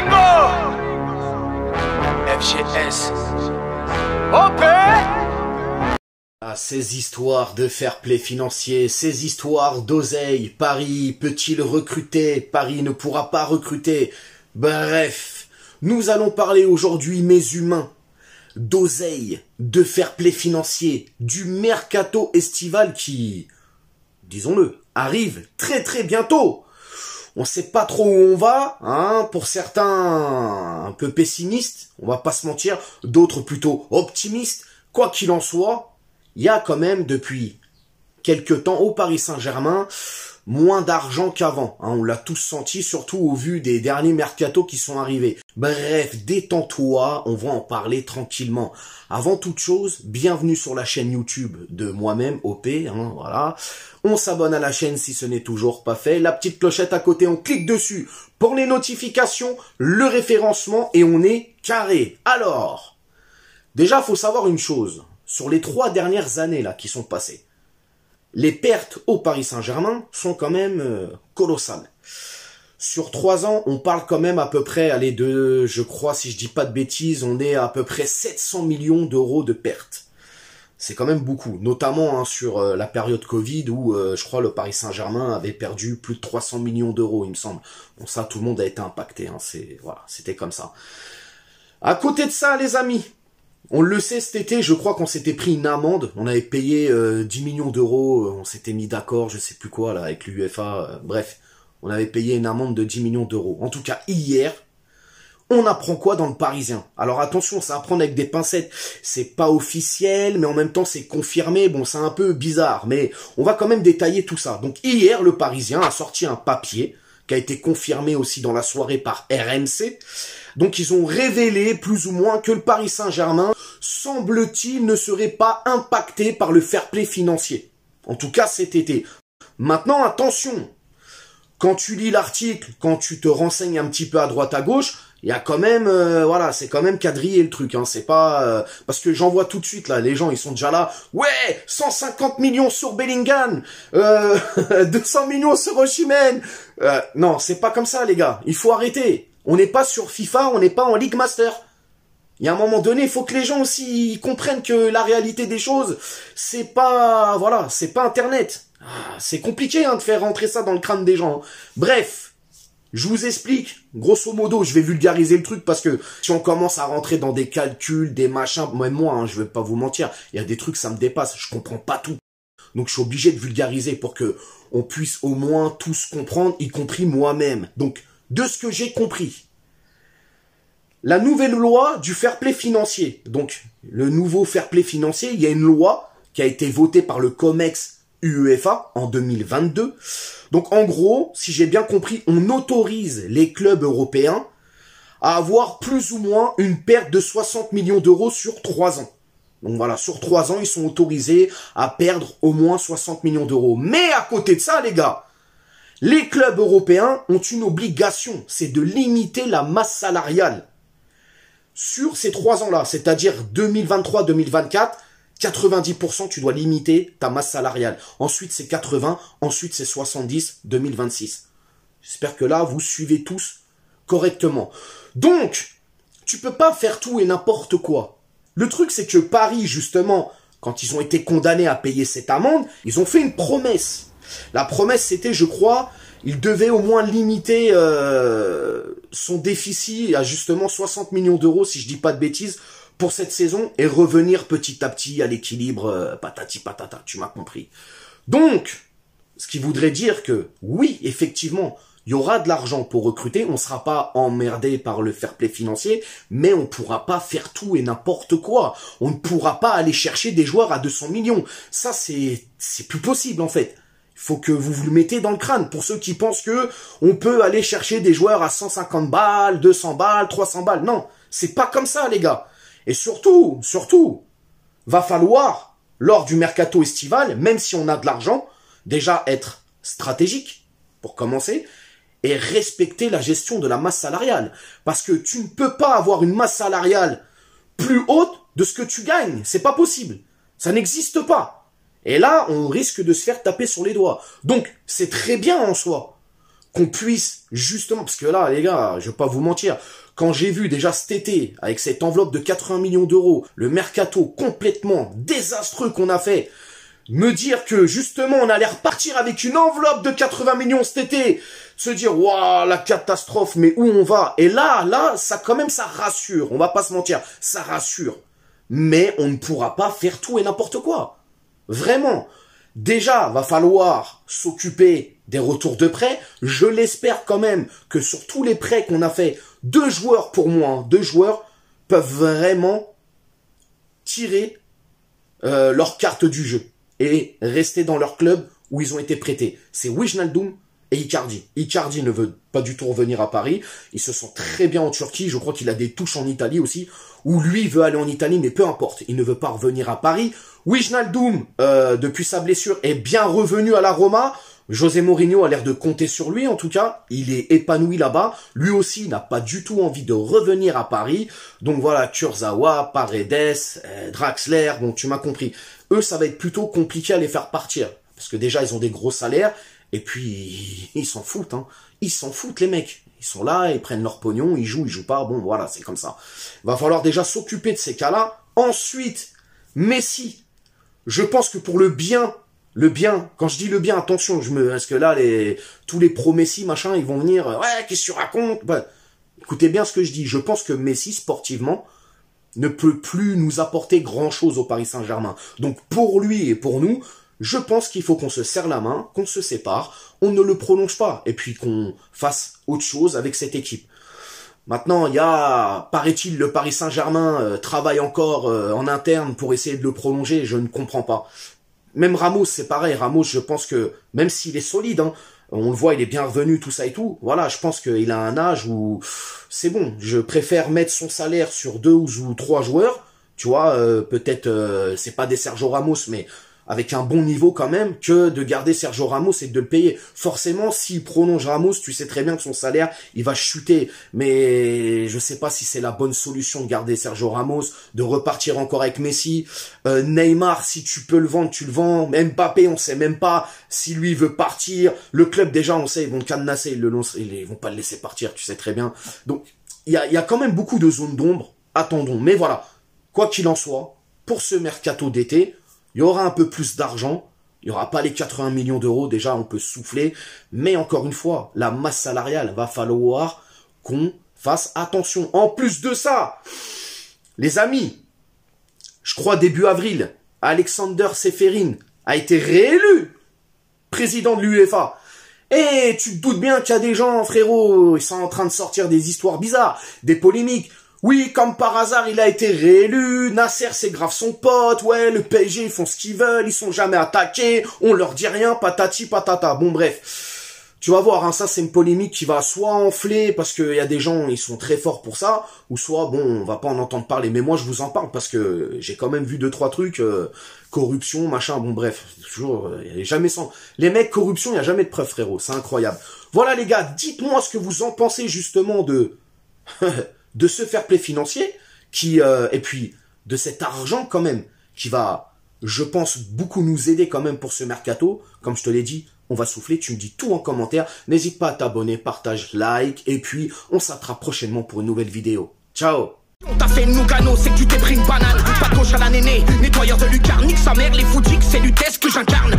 Gringo FGS OP. Ah, ces histoires de fair play financier, ces histoires d'oseille, Paris peut-il recruter, Paris ne pourra pas recruter. Bref, nous allons parler aujourd'hui, mes humains, d'oseille, de fair play financier, du mercato estival qui, disons-le, arrive très très bientôt. On sait pas trop où on va, hein, pour certains un peu pessimistes, on va pas se mentir, d'autres plutôt optimistes. Quoi qu'il en soit, il y a quand même depuis quelques temps au Paris Saint-Germain moins d'argent qu'avant. Hein, on l'a tous senti, surtout au vu des derniers mercatos qui sont arrivés. Bref, détends-toi, on va en parler tranquillement. Avant toute chose, bienvenue sur la chaîne YouTube de moi-même, OP, hein, voilà. On s'abonne à la chaîne si ce n'est toujours pas fait. La petite clochette à côté, on clique dessus pour les notifications, le référencement et on est carré. Alors, déjà, faut savoir une chose. Sur les 3 dernières années là qui sont passées, les pertes au Paris Saint-Germain sont quand même colossales. Sur 3 ans, on parle quand même à peu près, allez, de, je crois, si je dis pas de bêtises, on est à peu près 700 millions d'euros de pertes. C'est quand même beaucoup, notamment hein, sur la période Covid où je crois le Paris Saint-Germain avait perdu plus de 300 millions d'euros, il me semble. Bon, ça, tout le monde a été impacté, hein, voilà, c'était comme ça. À côté de ça, les amis, on le sait, cet été, je crois qu'on s'était pris une amende. On avait payé 10 millions d'euros. On s'était mis d'accord, je sais plus quoi, là, avec l'UEFA. Bref, on avait payé une amende de 10 millions d'euros. En tout cas, hier, on apprend quoi dans le Parisien? Alors attention, ça à prendre avec des pincettes. C'est pas officiel, mais en même temps, c'est confirmé. Bon, c'est un peu bizarre, mais on va quand même détailler tout ça. Donc hier, le Parisien a sorti un papier qui a été confirmé aussi dans la soirée par RMC. Donc ils ont révélé plus ou moins que le Paris Saint-Germain, semble-t-il, ne serait pas impacté par le fair play financier. En tout cas cet été. Maintenant, attention, quand tu lis l'article, quand tu te renseignes un petit peu à droite à gauche, il y a quand même, voilà, c'est quand même quadrillé le truc, hein, c'est pas, parce que j'en vois tout de suite, là, les gens, ils sont déjà là, ouais, 150 millions sur Bellingham, 200 millions sur Osimhen, non, c'est pas comme ça, les gars, il faut arrêter. On n'est pas sur FIFA, on n'est pas en League Master. Il y a un moment donné, il faut que les gens aussi comprennent que la réalité des choses, c'est pas, voilà, c'est pas Internet. C'est compliqué hein, de faire rentrer ça dans le crâne des gens. Bref, je vous explique. Grosso modo, je vais vulgariser le truc parce que si on commence à rentrer dans des calculs, des machins, même moi, hein, je vais pas vous mentir, il y a des trucs, ça me dépasse, je comprends pas tout. Donc je suis obligé de vulgariser pour que on puisse au moins tous comprendre, y compris moi-même. Donc, de ce que j'ai compris, la nouvelle loi du fair play financier, donc le nouveau fair play financier, il y a une loi qui a été votée par le COMEX UEFA en 2022. Donc en gros, si j'ai bien compris, on autorise les clubs européens à avoir plus ou moins une perte de 60 millions d'euros sur 3 ans. Donc voilà, sur 3 ans, ils sont autorisés à perdre au moins 60 millions d'euros. Mais à côté de ça, les gars, les clubs européens ont une obligation, c'est de limiter la masse salariale. Sur ces 3 ans-là, c'est-à-dire 2023-2024, 90% tu dois limiter ta masse salariale. Ensuite, c'est 80, ensuite c'est 70, 2026. J'espère que là, vous suivez tous correctement. Donc, tu peux pas faire tout et n'importe quoi. Le truc, c'est que Paris, justement, quand ils ont été condamnés à payer cette amende, ils ont fait une promesse. La promesse, c'était, je crois, il devait au moins limiter son déficit à justement 60 millions d'euros, si je dis pas de bêtises, pour cette saison, et revenir petit à petit à l'équilibre, patati patata, tu m'as compris. Donc, ce qui voudrait dire que, oui, effectivement, il y aura de l'argent pour recruter, on ne sera pas emmerdé par le fair play financier, mais on ne pourra pas faire tout et n'importe quoi. On ne pourra pas aller chercher des joueurs à 200 millions. Ça, c'est plus possible, en fait. Il faut que vous le mettez dans le crâne. Pour ceux qui pensent que on peut aller chercher des joueurs à 150 balles, 200 balles, 300 balles. Non, c'est pas comme ça, les gars. Et surtout, va falloir, lors du mercato estival, même si on a de l'argent, déjà être stratégique, pour commencer, et respecter la gestion de la masse salariale. Parce que tu ne peux pas avoir une masse salariale plus haute de ce que tu gagnes. C'est pas possible. Ça n'existe pas. Et là, on risque de se faire taper sur les doigts. Donc, c'est très bien en soi qu'on puisse justement, parce que là, les gars, je vais pas vous mentir, quand j'ai vu déjà cet été, avec cette enveloppe de 80 millions d'euros, le mercato complètement désastreux qu'on a fait, me dire que justement on allait repartir avec une enveloppe de 80 millions cet été, se dire waouh la catastrophe, mais où on va? Et là, ça quand même ça rassure, on va pas se mentir, ça rassure. Mais on ne pourra pas faire tout et n'importe quoi. Vraiment. Déjà, va falloir s'occuper des retours de prêts. Je l'espère quand même que sur tous les prêts qu'on a fait, 2 joueurs pour moi, hein, 2 joueurs peuvent vraiment tirer leur carte du jeu et rester dans leur club où ils ont été prêtés. C'est Wijnaldum et Icardi. Icardi ne veut pas du tout revenir à Paris. Il se sent très bien en Turquie. Je crois qu'il a des touches en Italie aussi, où lui veut aller en Italie, mais peu importe. Il ne veut pas revenir à Paris. Wijnaldum, depuis sa blessure, est bien revenu à la Roma. José Mourinho a l'air de compter sur lui, en tout cas. Il est épanoui là-bas. Lui aussi n'a pas du tout envie de revenir à Paris. Donc voilà, Kurzawa, Paredes, Draxler, bon, tu m'as compris. Eux, ça va être plutôt compliqué à les faire partir. Parce que déjà, ils ont des gros salaires. Et puis, ils s'en foutent, hein. Ils s'en foutent, les mecs. Ils sont là, ils prennent leur pognon, ils jouent pas. Bon, voilà, c'est comme ça. Va falloir déjà s'occuper de ces cas-là. Ensuite, Messi. Je pense que pour le bien, quand je dis le bien, attention, parce que là, tous les pro-Messi, machin, ils vont venir, ouais, qu'est-ce que tu racontes? Bah, écoutez bien ce que je dis. Je pense que Messi, sportivement, ne peut plus nous apporter grand-chose au Paris Saint-Germain. Donc, pour lui et pour nous, je pense qu'il faut qu'on se serre la main, qu'on se sépare, on ne le prolonge pas, et puis qu'on fasse autre chose avec cette équipe. Maintenant, il y a, paraît-il, le Paris Saint-Germain travaille encore en interne pour essayer de le prolonger, je ne comprends pas. Même Ramos, c'est pareil, Ramos, je pense que, même s'il est solide, hein, on le voit, il est bien revenu, tout ça et tout, voilà, je pense qu'il a un âge où c'est bon, je préfère mettre son salaire sur 2 ou 3 joueurs, tu vois, peut-être, c'est pas des Sergio Ramos, mais avec un bon niveau quand même, que de garder Sergio Ramos et de le payer. Forcément, s'il prolonge Ramos, tu sais très bien que son salaire, il va chuter. Mais je sais pas si c'est la bonne solution de garder Sergio Ramos, de repartir encore avec Messi. Neymar, si tu peux le vendre, tu le vends. Mbappé, on sait même pas si lui veut partir. Le club, déjà, on sait, ils vont le cadenasser, ils vont pas le laisser partir, tu sais très bien. Donc, il y a quand même beaucoup de zones d'ombre. Attendons. Mais voilà, quoi qu'il en soit, pour ce mercato d'été, il y aura un peu plus d'argent, il n'y aura pas les 80 millions d'euros, déjà on peut souffler, mais encore une fois, la masse salariale, va falloir qu'on fasse attention. En plus de ça, les amis, je crois début avril, Alexander Ceferin a été réélu président de l'UEFA. Et tu te doutes bien qu'il y a des gens, frérot, ils sont en train de sortir des histoires bizarres, des polémiques. Oui, comme par hasard, il a été réélu, Nasser, c'est grave son pote, ouais, le PSG, ils font ce qu'ils veulent, ils sont jamais attaqués, on leur dit rien, patati patata. Bon, bref, tu vas voir, hein, ça, c'est une polémique qui va soit enfler, parce qu'il y a des gens, ils sont très forts pour ça, ou soit, bon, on va pas en entendre parler. Mais moi, je vous en parle, parce que j'ai quand même vu 2-3 trucs, corruption, machin, bon, bref, toujours, il y a jamais sans... Les mecs, corruption, il y a jamais de preuves, frérot, c'est incroyable. Voilà, les gars, dites-moi ce que vous en pensez, justement, de... de ce fair play financier et puis de cet argent quand même qui va, je pense, beaucoup nous aider quand même pour ce mercato. Comme je te l'ai dit, on va souffler, tu me dis tout en commentaire. N'hésite pas à t'abonner, partage, like, et puis on s'attrape prochainement pour une nouvelle vidéo. Ciao. On t'a fait Nougano, c'est que tu t'es pris une banane. Pas de gauche à la néné, nettoyeur de lucarne, nique sa mère, les foutiques, c'est Lutèce que j'incarne.